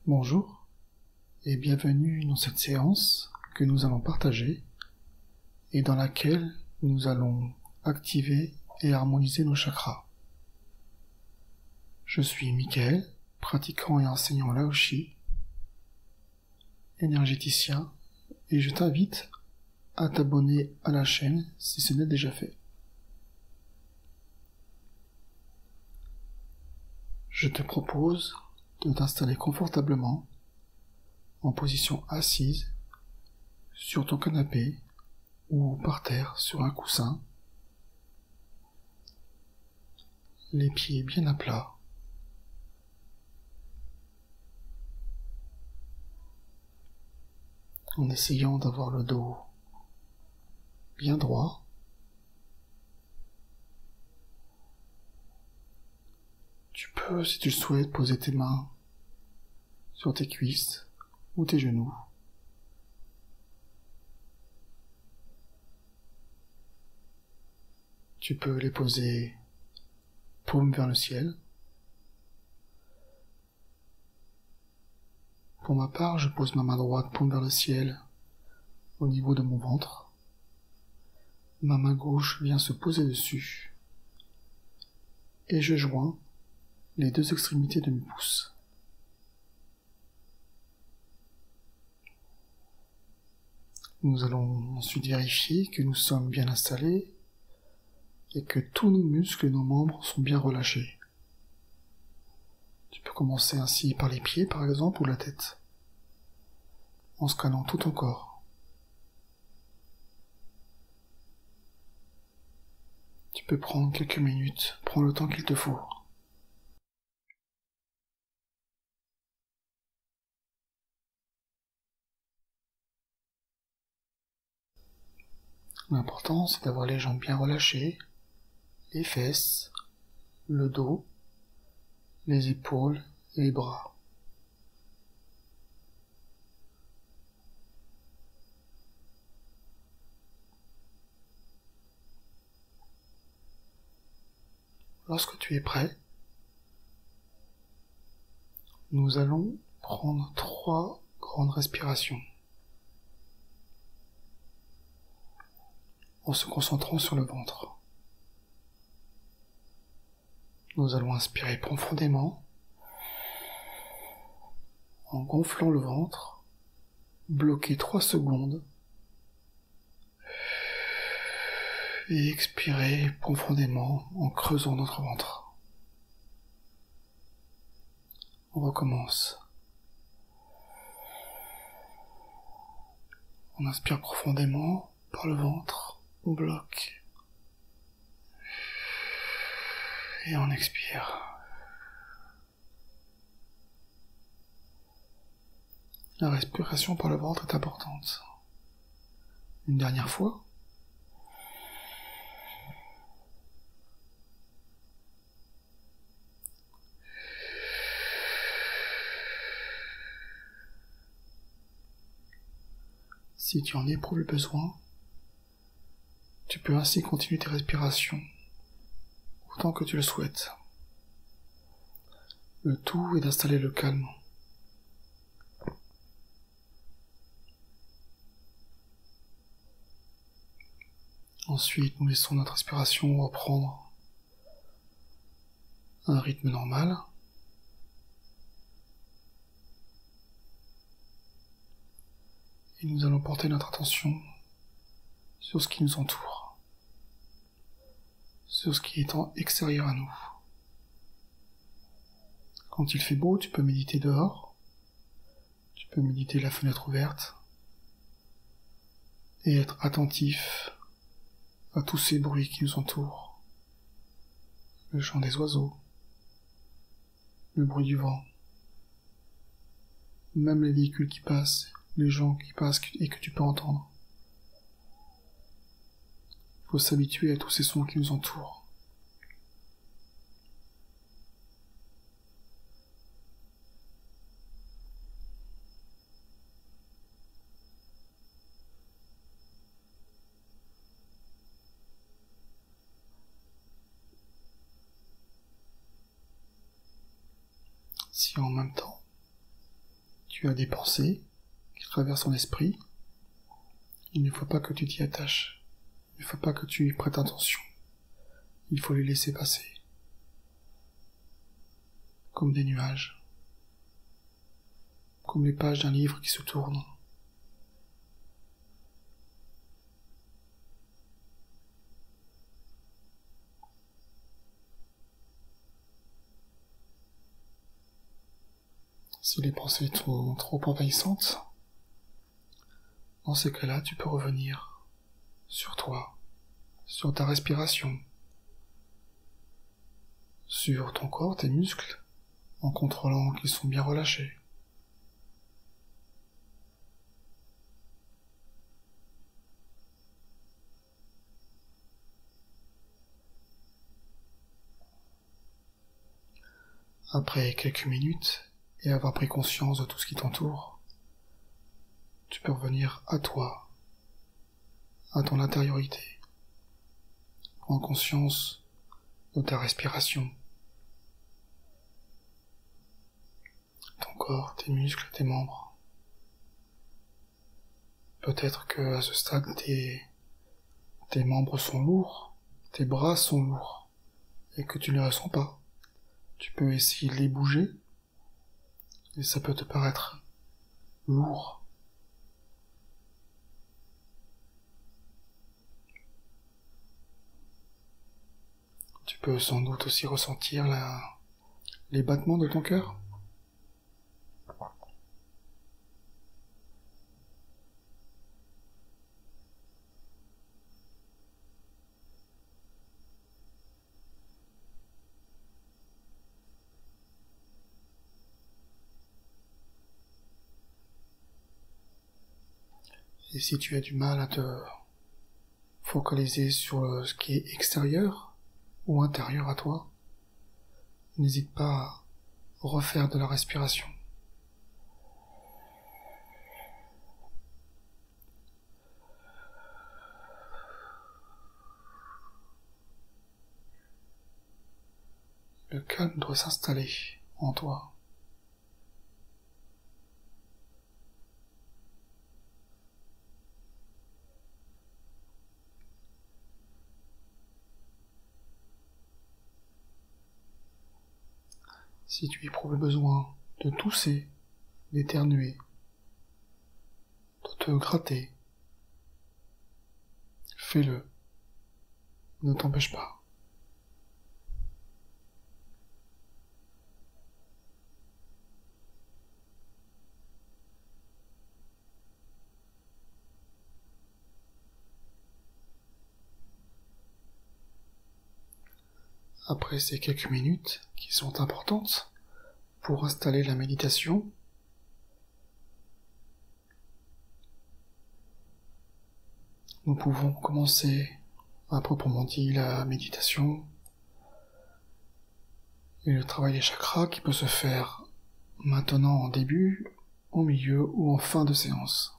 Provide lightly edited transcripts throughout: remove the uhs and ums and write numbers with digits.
Bonjour et bienvenue dans cette séance que nous allons partager et dans laquelle nous allons activer et harmoniser nos chakras. Je suis Michael, pratiquant et enseignant Laoshi, énergéticien, et je t'invite à t'abonner à la chaîne si ce n'est déjà fait. Je te propose de t'installer confortablement en position assise sur ton canapé ou par terre sur un coussin, les pieds bien à plat. En essayant d'avoir le dos bien droit. Tu peux, si tu le souhaites, poser tes mains sur tes cuisses ou tes genoux. Tu peux les poser paume vers le ciel. Pour ma part, je pose ma main droite paume vers le ciel au niveau de mon ventre. Ma main gauche vient se poser dessus et je joins les deux extrémités de mes pouces. Nous allons ensuite vérifier que nous sommes bien installés et que tous nos muscles et nos membres sont bien relâchés. Tu peux commencer ainsi par les pieds par exemple ou la tête, en scannant tout ton corps. Tu peux prendre quelques minutes, prends le temps qu'il te faut. L'important c'est d'avoir les jambes bien relâchées, les fesses, le dos, les épaules et les bras. Lorsque tu es prêt, nous allons prendre 3 grandes respirations en se concentrant sur le ventre. Nous allons inspirer profondément en gonflant le ventre, bloquer 3 secondes et expirer profondément en creusant notre ventre. On recommence. On inspire profondément par le ventre, on bloque et on expire. La respiration par le ventre est importante. Une dernière fois. Si tu en éprouves le besoin, tu peux ainsi continuer tes respirations autant que tu le souhaites. Le tout est d'installer le calme. Ensuite, nous laissons notre respiration reprendre un rythme normal. Et nous allons porter notre attention sur ce qui nous entoure, sur ce qui est extérieur à nous. Quand il fait beau, tu peux méditer dehors, tu peux méditer la fenêtre ouverte, et être attentif à tous ces bruits qui nous entourent, le chant des oiseaux, le bruit du vent, même les véhicules qui passent, les gens qui passent et que tu peux entendre. Il faut s'habituer à tous ces sons qui nous entourent. Si en même temps, tu as des pensées qui traversent ton esprit, il ne faut pas que tu t'y attaches, il ne faut pas que tu y prêtes attention, il faut les laisser passer, comme des nuages, comme les pages d'un livre qui se tournent. Si les pensées sont trop envahissantes, dans ces cas-là, tu peux revenir sur toi, sur ta respiration, sur ton corps, tes muscles, en contrôlant qu'ils sont bien relâchés. Après quelques minutes, et avoir pris conscience de tout ce qui t'entoure, tu peux revenir à toi, à ton intériorité. Prends conscience de ta respiration, ton corps, tes muscles, tes membres. Peut-être que à ce stade, tes membres sont lourds, tes bras sont lourds, et que tu ne les ressens pas. Tu peux essayer de les bouger, et ça peut te paraître lourd. Tu peux sans doute aussi ressentir les battements de ton cœur. Et si tu as du mal à te focaliser sur ce qui est extérieur ou intérieur à toi, n'hésite pas à refaire de la respiration. Le calme doit s'installer en toi. Si tu éprouves besoin de tousser, d'éternuer, de te gratter, fais-le. Ne t'empêche pas. Après ces quelques minutes qui sont importantes pour installer la méditation, nous pouvons commencer à proprement dit la méditation et le travail des chakras qui peut se faire maintenant en début, au milieu ou en fin de séance.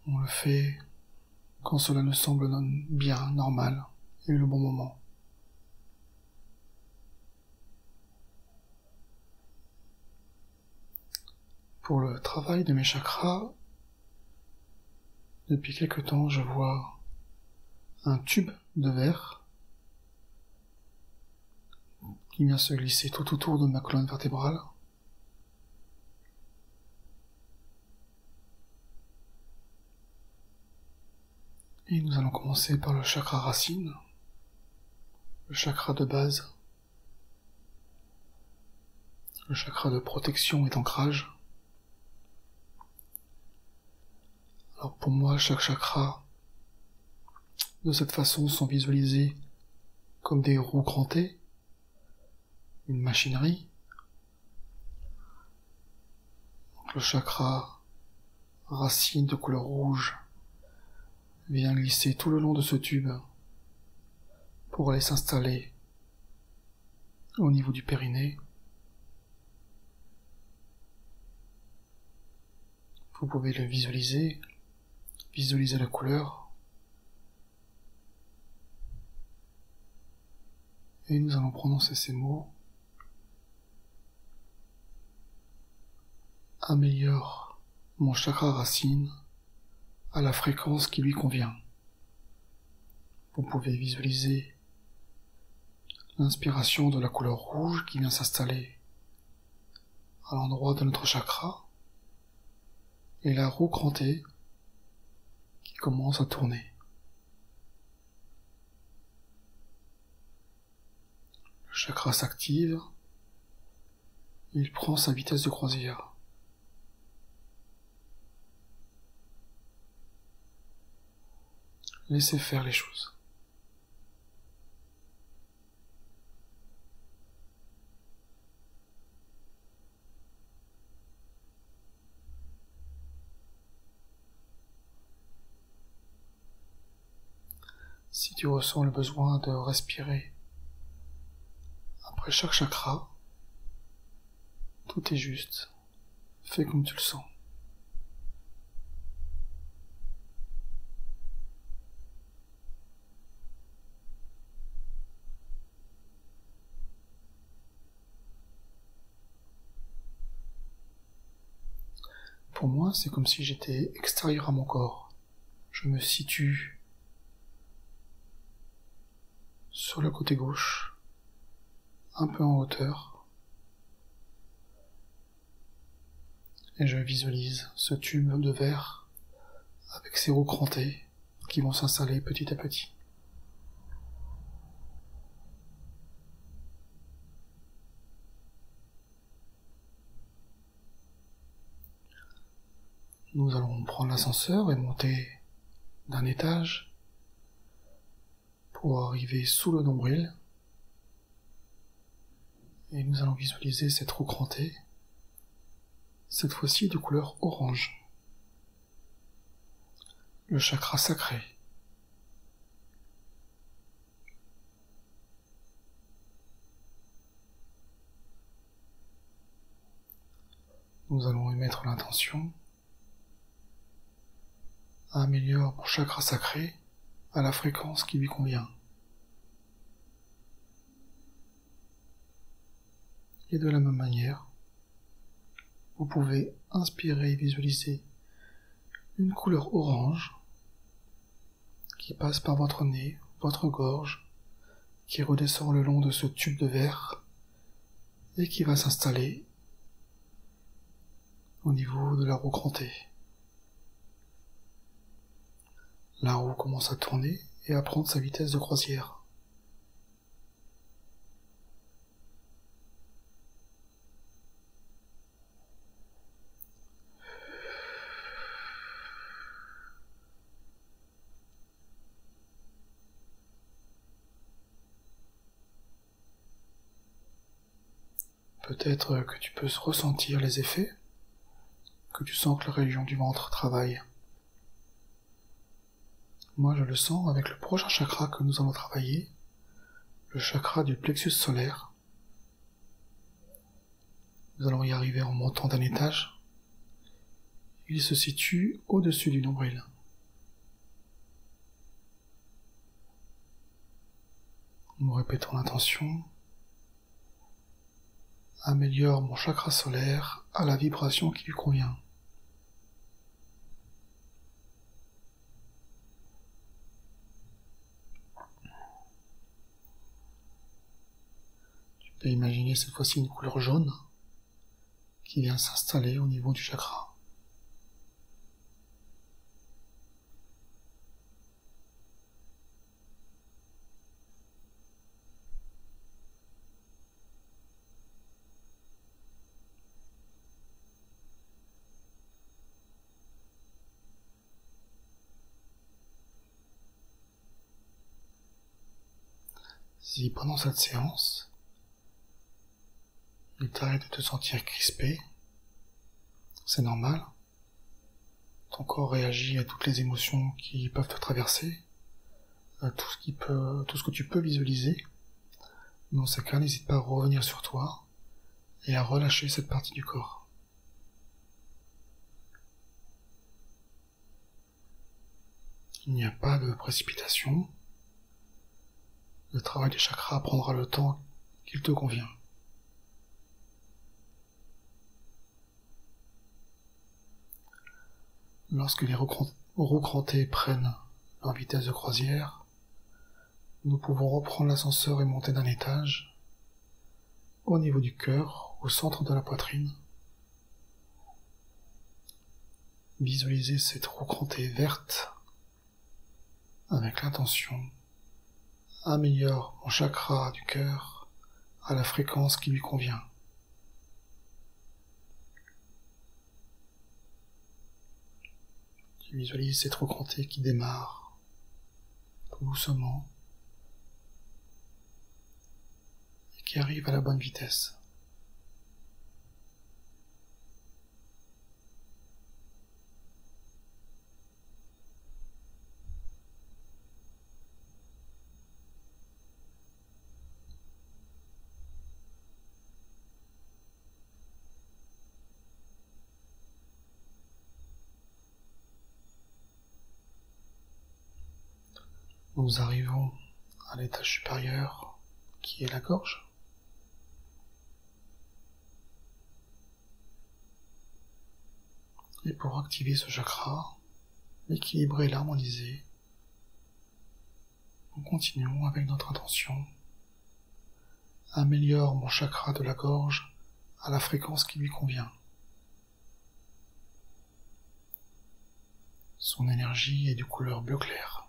On le fait quand cela nous semble bien, normal et le bon moment. Pour le travail de mes chakras, depuis quelque temps je vois un tube de verre qui vient se glisser tout autour de ma colonne vertébrale. Et nous allons commencer par le chakra racine, le chakra de base, le chakra de protection et d'ancrage. Alors pour moi, chaque chakra, de cette façon, sont visualisés comme des roues crantées, une machinerie. Donc le chakra racine de couleur rouge vient glisser tout le long de ce tube pour aller s'installer au niveau du périnée. Vous pouvez le visualiser la couleur. Et nous allons prononcer ces mots. améliore mon chakra racine à la fréquence qui lui convient. Vous pouvez visualiser l'inspiration de la couleur rouge qui vient s'installer à l'endroit de notre chakra et la roue crantée qui commence à tourner. Le chakra s'active, il prend sa vitesse de croisière. Laissez faire les choses. Si tu ressens le besoin de respirer après chaque chakra, tout est juste. Fais comme tu le sens. Pour moi, c'est comme si j'étais extérieur à mon corps. Je me situe sur le côté gauche, un peu en hauteur, et je visualise ce tube de verre avec ses roues crantées qui vont s'installer petit à petit. Nous allons prendre l'ascenseur et monter d'un étage pour arriver sous le nombril. Et nous allons visualiser cette roue crantée, cette fois-ci de couleur orange. Le chakra sacré. Nous allons émettre l'intention. Améliore mon chakra sacré à la fréquence qui lui convient. Et de la même manière, vous pouvez inspirer et visualiser une couleur orange qui passe par votre nez, votre gorge, qui redescend le long de ce tube de verre et qui va s'installer au niveau de la roue crantée. La roue commence à tourner et à prendre sa vitesse de croisière. Peut-être que tu peux ressentir les effets, que tu sens que la région du ventre travaille. Moi, je le sens avec le prochain chakra que nous allons travailler, le chakra du plexus solaire. Nous allons y arriver en montant d'un étage. Il se situe au-dessus du nombril. Nous répétons l'intention. Améliore mon chakra solaire à la vibration qui lui convient. Tu peux imaginer cette fois-ci une couleur jaune qui vient s'installer au niveau du chakra. Si pendant cette séance, il t'arrête de te sentir crispé, c'est normal. Ton corps réagit à toutes les émotions qui peuvent te traverser, à tout ce que tu peux visualiser. Dans ce cas, n'hésite pas à revenir sur toi et à relâcher cette partie du corps. Il n'y a pas de précipitation. Le travail des chakras prendra le temps qu'il te convient. Lorsque les roues crantées prennent leur vitesse de croisière, nous pouvons reprendre l'ascenseur et monter d'un étage, au niveau du cœur, au centre de la poitrine. Visualisez cette roue crantée verte avec l'intention « Améliore mon chakra du cœur à la fréquence qui lui convient ». Tu visualises cette roue crantée qui démarre tout doucement et qui arrive à la bonne vitesse. Nous arrivons à l'étage supérieur, qui est la gorge. Et pour activer ce chakra, l'équilibrer et l'harmoniser, nous continuons avec notre intention. Améliore mon chakra de la gorge à la fréquence qui lui convient. Son énergie est de couleur bleu clair.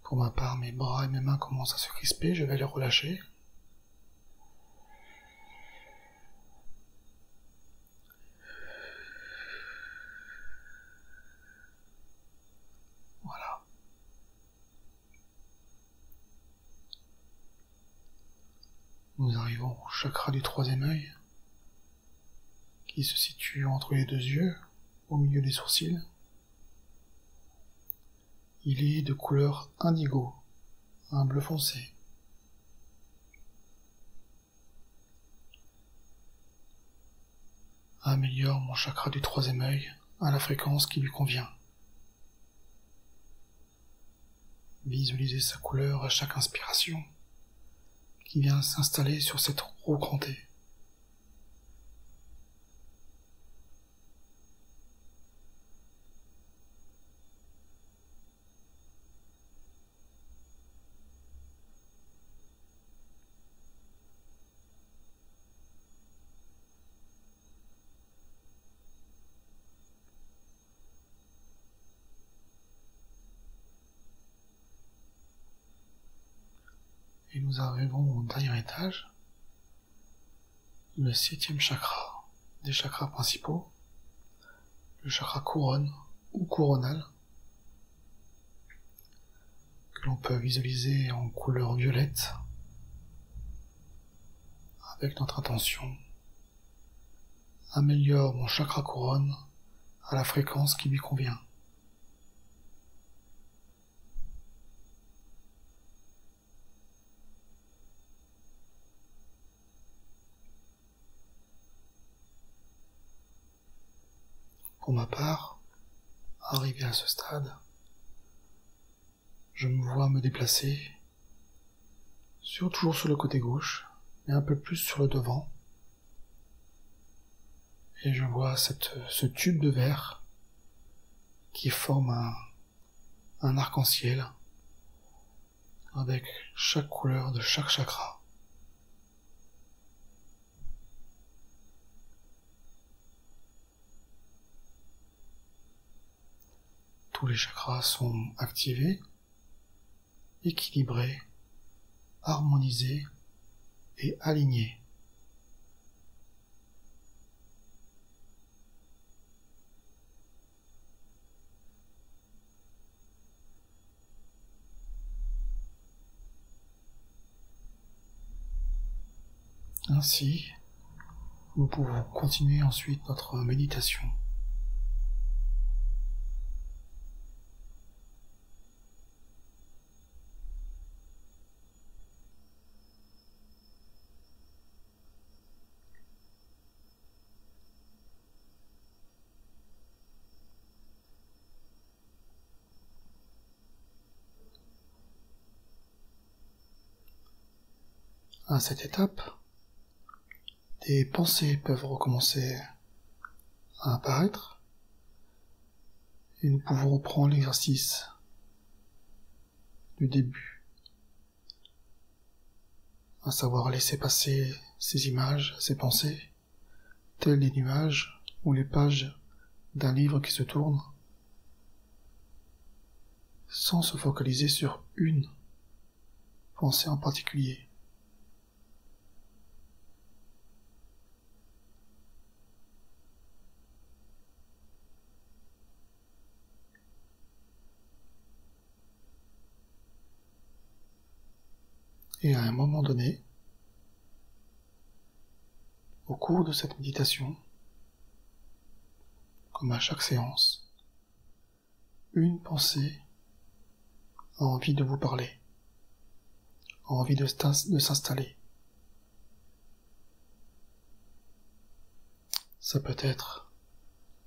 Pour ma part, mes bras et mes mains commencent à se crisper, je vais les relâcher. Voilà. Nous arrivons au chakra du troisième œil, qui se situe entre les deux yeux, au milieu des sourcils. Il est de couleur indigo, un bleu foncé. Améliore mon chakra du troisième œil à la fréquence qui lui convient. Visualisez sa couleur à chaque inspiration qui vient s'installer sur cette roue crantée. Et nous arrivons au dernier étage, le 7e chakra des chakras principaux, le chakra couronne ou coronal, que l'on peut visualiser en couleur violette, avec notre intention. Améliore mon chakra couronne à la fréquence qui lui convient. Pour ma part, arrivé à ce stade, je me vois me déplacer, toujours sur le côté gauche, mais un peu plus sur le devant, et je vois ce tube de verre qui forme un arc-en-ciel avec chaque couleur de chaque chakra. Tous les chakras sont activés, équilibrés, harmonisés et alignés. Ainsi, nous pouvons continuer ensuite notre méditation. À cette étape, des pensées peuvent recommencer à apparaître et nous pouvons reprendre l'exercice du début, à savoir laisser passer ces images, ces pensées, tels les nuages ou les pages d'un livre qui se tourne, sans se focaliser sur une pensée en particulier. Et à un moment donné, au cours de cette méditation, comme à chaque séance, une pensée a envie de vous parler, a envie de s'installer. Ça peut être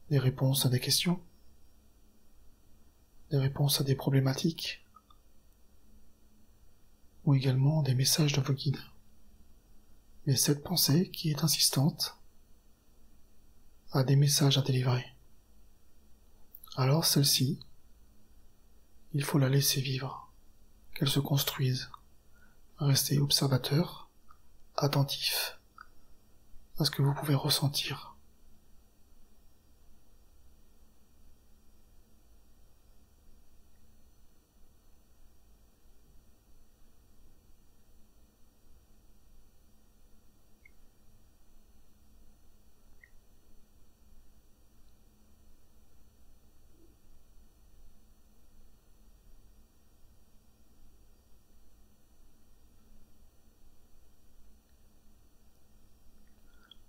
des réponses à des questions, des réponses à des problématiques, ou également des messages de vos guides. Mais cette pensée qui est insistante a des messages à délivrer. Alors celle-ci, il faut la laisser vivre, qu'elle se construise, rester observateur, attentif à ce que vous pouvez ressentir.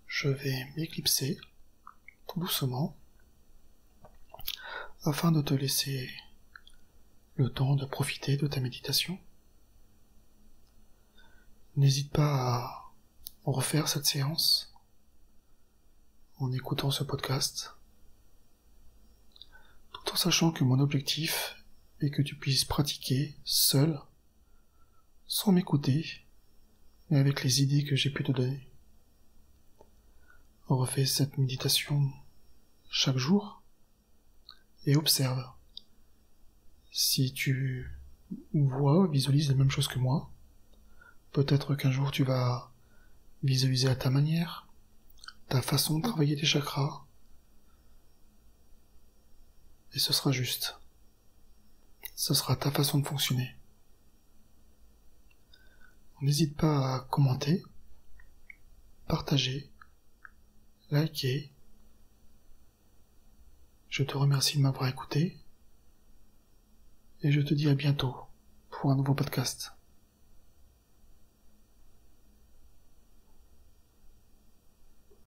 Je vais m'éclipser tout doucement afin de te laisser le temps de profiter de ta méditation. N'hésite pas à refaire cette séance en écoutant ce podcast, tout en sachant que mon objectif est que tu puisses pratiquer seul, sans m'écouter, mais avec les idées que j'ai pu te donner. Refais cette méditation chaque jour et observe. Si tu visualises les mêmes choses que moi, peut-être qu'un jour tu vas visualiser à ta manière, ta façon de travailler tes chakras, et ce sera juste. Ce sera ta façon de fonctionner. N'hésite pas à commenter, partager, liker. Je te remercie de m'avoir écouté, et je te dis à bientôt pour un nouveau podcast.